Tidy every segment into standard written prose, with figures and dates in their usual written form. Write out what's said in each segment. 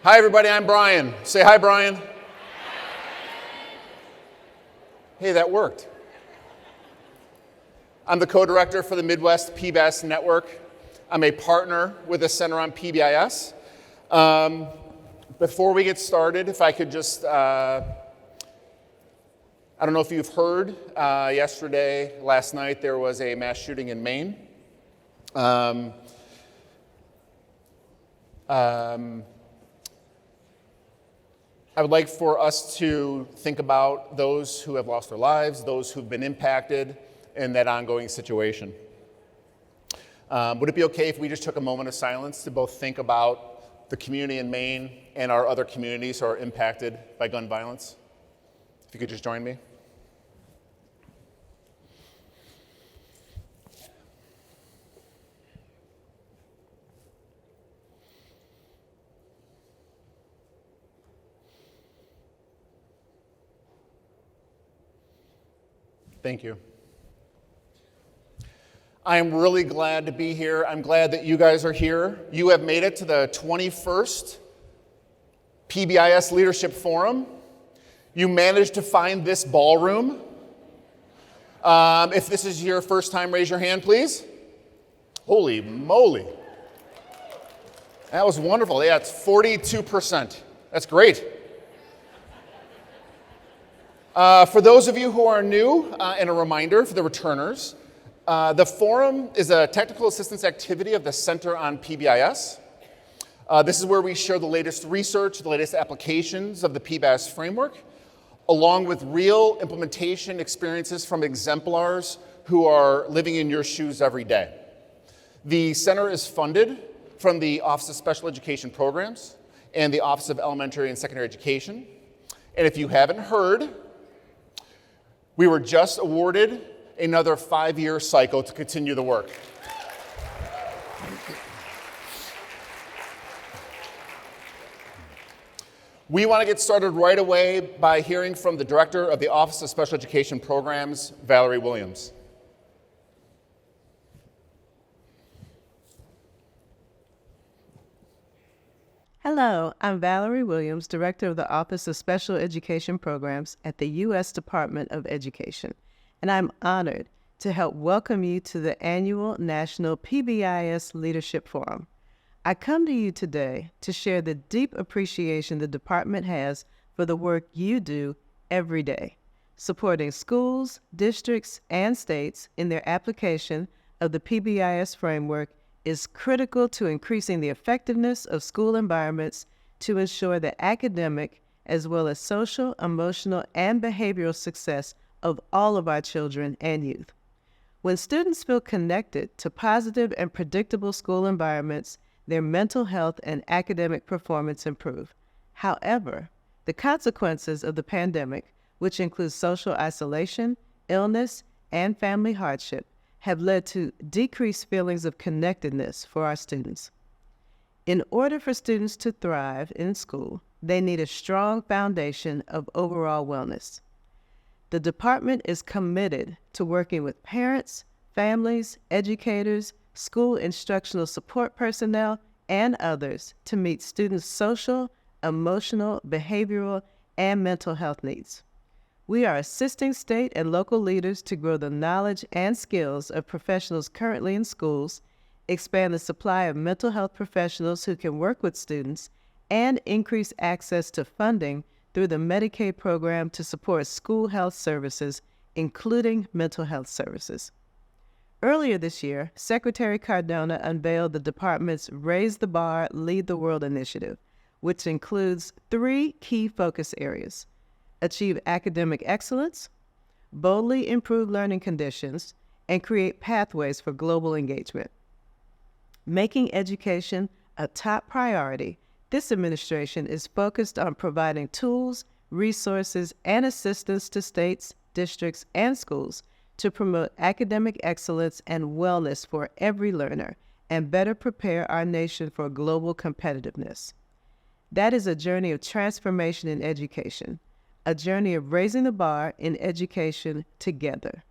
Hi everybody, I'm Brian. Say hi, Brian. Hey, that worked. I'm the co-director for the Midwest PBIS Network. I'm a partner with the Center on PBIS. Before we get started, if I could just, I don't know if you've heard, last night, there was a mass shooting in Maine. I would like for us to think about those who have lost their lives, those who've been impacted in that ongoing situation. Would it be okay if we just took a moment of silence to both think about the community in Maine and our other communities who are impacted by gun violence? If you could just join me. Thank you. I am really glad to be here. I'm glad that you guys are here. You have made it to the 21st PBIS Leadership Forum. You managed to find this ballroom. If this is your first time, raise your hand, please. Holy moly. That was wonderful. Yeah, it's 42%. That's great. For those of you who are new, and a reminder for the returners, the forum is a technical assistance activity of the Center on PBIS. This is where we share the latest research, the latest applications of the PBIS framework, along with real implementation experiences from exemplars who are living in your shoes every day. The center is funded from the Office of Special Education Programs and the Office of Elementary and Secondary Education. And if you haven't heard, we were just awarded another 5-year cycle to continue the work. We want to get started right away by hearing from the Director of the Office of Special Education Programs, Valerie Williams. Hello, I'm Valerie Williams, Director of the Office of Special Education Programs at the U.S. Department of Education, and I'm honored to help welcome you to the annual National PBIS Leadership Forum. I come to you today to share the deep appreciation the department has for the work you do every day, supporting schools, districts, and states in their application of the PBIS framework is critical to increasing the effectiveness of school environments to ensure the academic as well as social, emotional, and behavioral success of all of our children and youth. When students feel connected to positive and predictable school environments, their mental health and academic performance improve. However, the consequences of the pandemic, which includes social isolation, illness, and family hardship, have led to decreased feelings of connectedness for our students. In order for students to thrive in school, they need a strong foundation of overall wellness. The department is committed to working with parents, families, educators, school instructional support personnel, and others to meet students' social, emotional, behavioral, and mental health needs. We are assisting state and local leaders to grow the knowledge and skills of professionals currently in schools, expand the supply of mental health professionals who can work with students, and increase access to funding through the Medicaid program to support school health services, including mental health services. Earlier this year, Secretary Cardona unveiled the department's Raise the Bar, Lead the World initiative, which includes 3 key focus areas: achieve academic excellence, boldly improve learning conditions, and create pathways for global engagement. Making education a top priority, this administration is focused on providing tools, resources, and assistance to states, districts, and schools to promote academic excellence and wellness for every learner and better prepare our nation for global competitiveness. That is a journey of transformation in education, a journey of raising the bar in education together.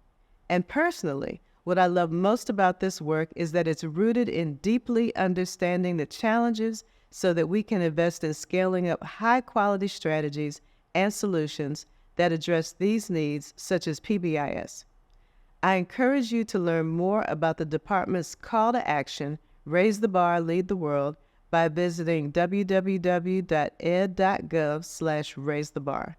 And personally, what I love most about this work is that it's rooted in deeply understanding the challenges, so that we can invest in scaling up high-quality strategies and solutions that address these needs, such as PBIS. I encourage you to learn more about the department's call to action, Raise the Bar, Lead the World, by visiting www.ed.gov/raisethebar.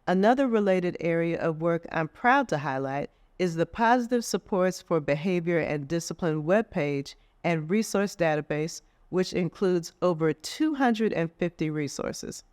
Another related area of work I'm proud to highlight is the Positive Supports for Behavior and Discipline webpage and resource database, which includes over 250 resources.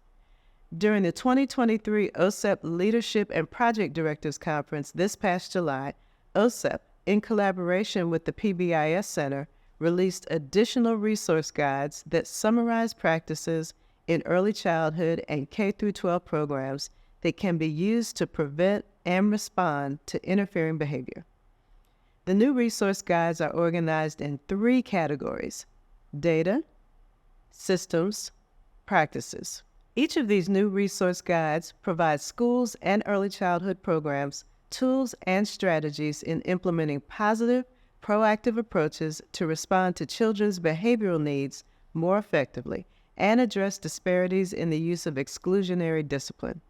During the 2023 OSEP Leadership and Project Directors Conference this past July, OSEP, in collaboration with the PBIS Center, released additional resource guides that summarize practices in early childhood and K-12 programs that can be used to prevent and respond to interfering behavior. The new resource guides are organized in 3 categories: data, systems, practices. Each of these new resource guides provides schools and early childhood programs tools and strategies in implementing positive, proactive approaches to respond to children's behavioral needs more effectively and address disparities in the use of exclusionary discipline.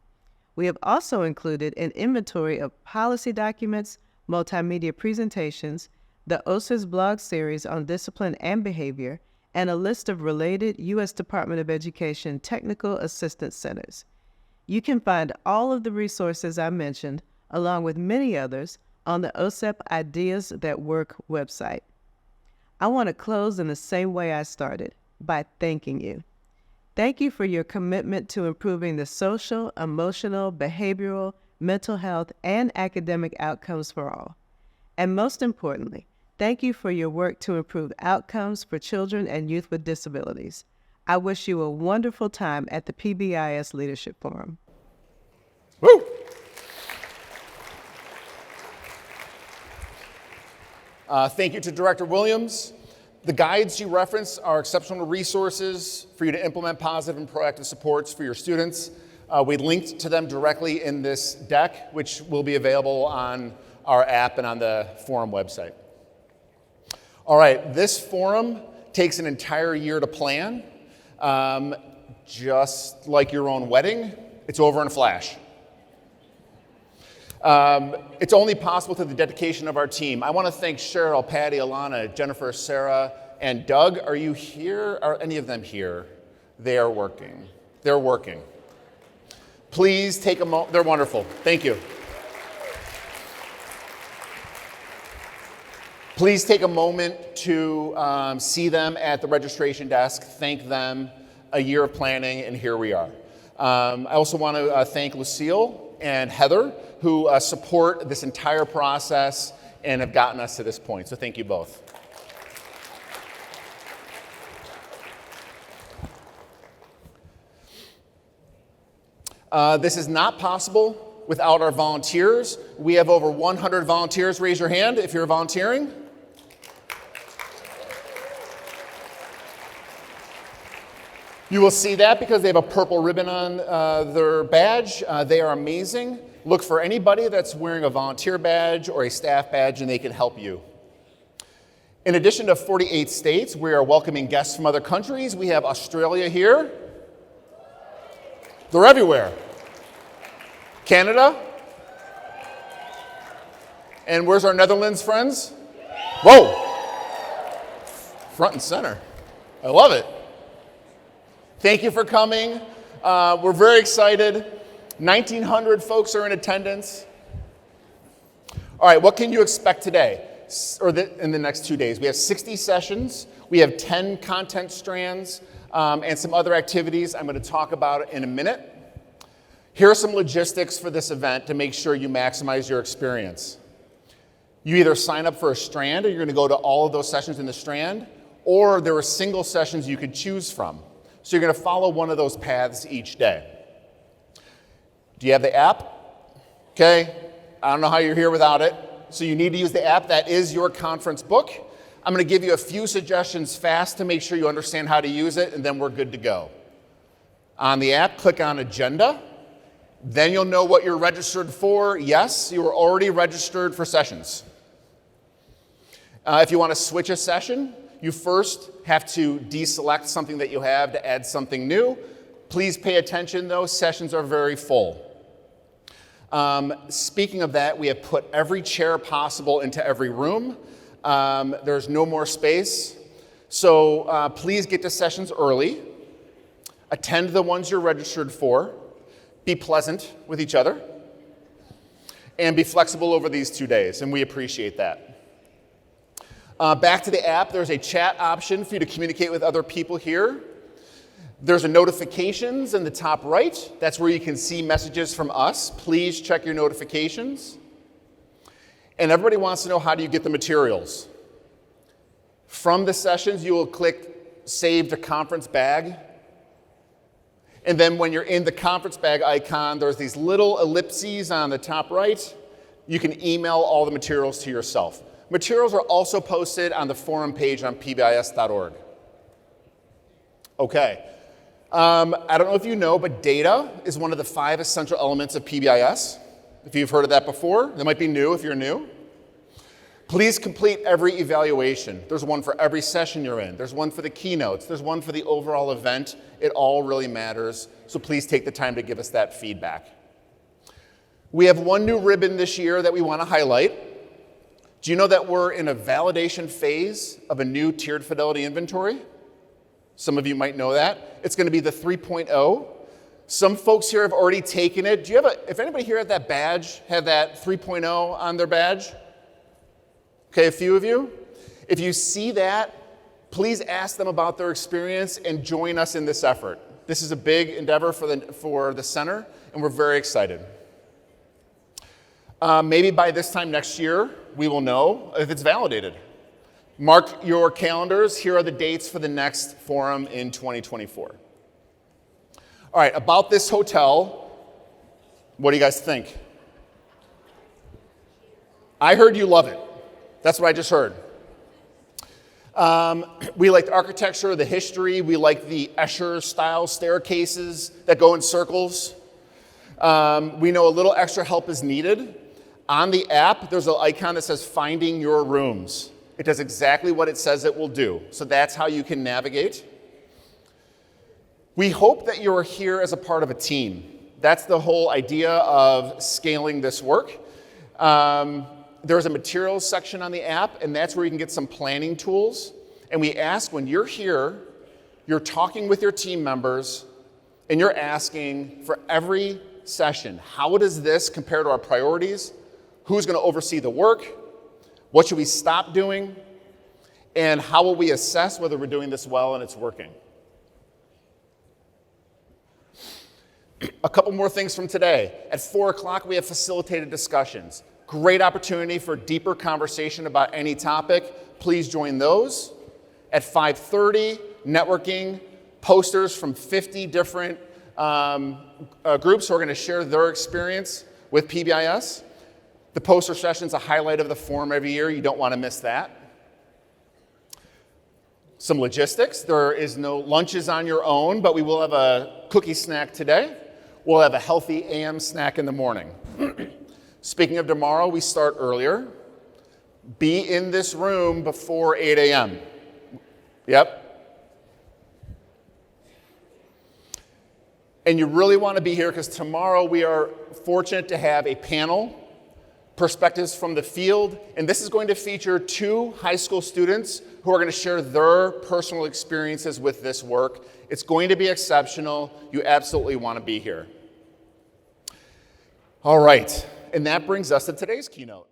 We have also included an inventory of policy documents, multimedia presentations, the OSA's blog series on discipline and behavior, and a list of related U.S. Department of Education technical assistance centers. You can find all of the resources I mentioned, along with many others, on the OSEP Ideas That Work website. I want to close in the same way I started, by thanking you. Thank you for your commitment to improving the social, emotional, behavioral, mental health, and academic outcomes for all. And most importantly, thank you for your work to improve outcomes for children and youth with disabilities. I wish you a wonderful time at the PBIS Leadership Forum. Woo! Thank you to Director Williams. The guides you referenced are exceptional resources for you to implement positive and proactive supports for your students. We linked to them directly in this deck, which will be available on our app and on the forum website. All right, this forum takes an entire year to plan. Just like your own wedding, it's over in a flash. It's only possible through the dedication of our team. I want to thank Cheryl, Patty, Alana, Jennifer, Sarah, and Doug. Are you here? Are any of them here? They are working. They're working. Please take a moment. They're wonderful. Thank you. Please take a moment to see them at the registration desk. Thank them. A year of planning, and here we are. I also want to thank Lucille and Heather, who support this entire process and have gotten us to this point. So thank you both. This is not possible without our volunteers. We have over 100 volunteers. Raise your hand if you're volunteering. You will see that because they have a purple ribbon on their badge. They are amazing. Look for anybody that's wearing a volunteer badge or a staff badge, and they can help you. In addition to 48 states, we are welcoming guests from other countries. We have Australia here. They're everywhere. Canada. And where's our Netherlands friends? Whoa! Front and center. I love it. Thank you for coming. We're very excited. 1,900 folks are in attendance. All right, what can you expect today or in the next 2 days? We have 60 sessions. We have 10 content strands and some other activities I'm going to talk about in a minute. Here are some logistics for this event to make sure you maximize your experience. You either sign up for a strand, or you're going to go to all of those sessions in the strand, or there are single sessions you could choose from. So you're going to follow one of those paths each day. Do you have the app? Okay. I don't know how you're here without it. So you need to use the app. That is your conference book. I'm going to give you a few suggestions fast to make sure you understand how to use it, and then we're good to go. On the app, click on Agenda. Then you'll know what you're registered for. Yes, you are already registered for sessions. If you want to switch a session, you first have to deselect something that you have to add something new. Please pay attention, though. Sessions are very full. Speaking of that, we have put every chair possible into every room. There's no more space. So please get to sessions early. Attend the ones you're registered for. Be pleasant with each other. And be flexible over these 2 days, and we appreciate that. Back to the app, there's a chat option for you to communicate with other people here. There's a notifications in the top right. That's where you can see messages from us. Please check your notifications. And everybody wants to know, how do you get the materials? From the sessions, you will click Save to Conference Bag. And then when you're in the conference bag icon, there's these little ellipses on the top right. You can email all the materials to yourself. Materials are also posted on the forum page on pbis.org. Okay. I don't know if you know, but data is one of the 5 essential elements of PBIS. If you've heard of that before, that might be new if you're new. Please complete every evaluation. There's one for every session you're in. There's one for the keynotes. There's one for the overall event. It all really matters, so please take the time to give us that feedback. We have one new ribbon this year that we want to highlight. Do you know that we're in a validation phase of a new tiered fidelity inventory? Some of you might know that. It's going to be the 3.0. Some folks here have already taken it. Do you have if anybody here had that badge, had that 3.0 on their badge? Okay, a few of you. If you see that, please ask them about their experience and join us in this effort. This is a big endeavor for the center, and we're very excited. Maybe by this time next year, we will know if it's validated. Mark your calendars. Here are the dates for the next forum in 2024. All right, about this hotel, what do you guys think? I heard you love it. That's what I just heard. We like the architecture, the history. We like the Escher-style staircases that go in circles. We know a little extra help is needed. On the app, there's an icon that says Finding Your Rooms. It does exactly what it says it will do. So that's how you can navigate. We hope that you're here as a part of a team. That's the whole idea of scaling this work. There's a materials section on the app, and that's where you can get some planning tools. And we ask, when you're here, you're talking with your team members, and you're asking for every session, how does this compare to our priorities? Who's going to oversee the work? What should we stop doing? And how will we assess whether we're doing this well and it's working? A couple more things from today. At 4 o'clock, we have facilitated discussions. Great opportunity for deeper conversation about any topic. Please join those. At 5:30, networking, posters from 50 different groups who are going to share their experience with PBIS. The poster session is a highlight of the forum every year. You don't want to miss that. Some logistics. There is no lunches on your own, but we will have a cookie snack today. We'll have a healthy AM snack in the morning. Speaking of tomorrow, we start earlier. Be in this room before 8 a.m. Yep. And you really want to be here because tomorrow we are fortunate to have a panel, Perspectives from the Field, and this is going to feature 2 high school students who are going to share their personal experiences with this work. It's going to be exceptional. You absolutely want to be here. All right, and that brings us to today's keynote.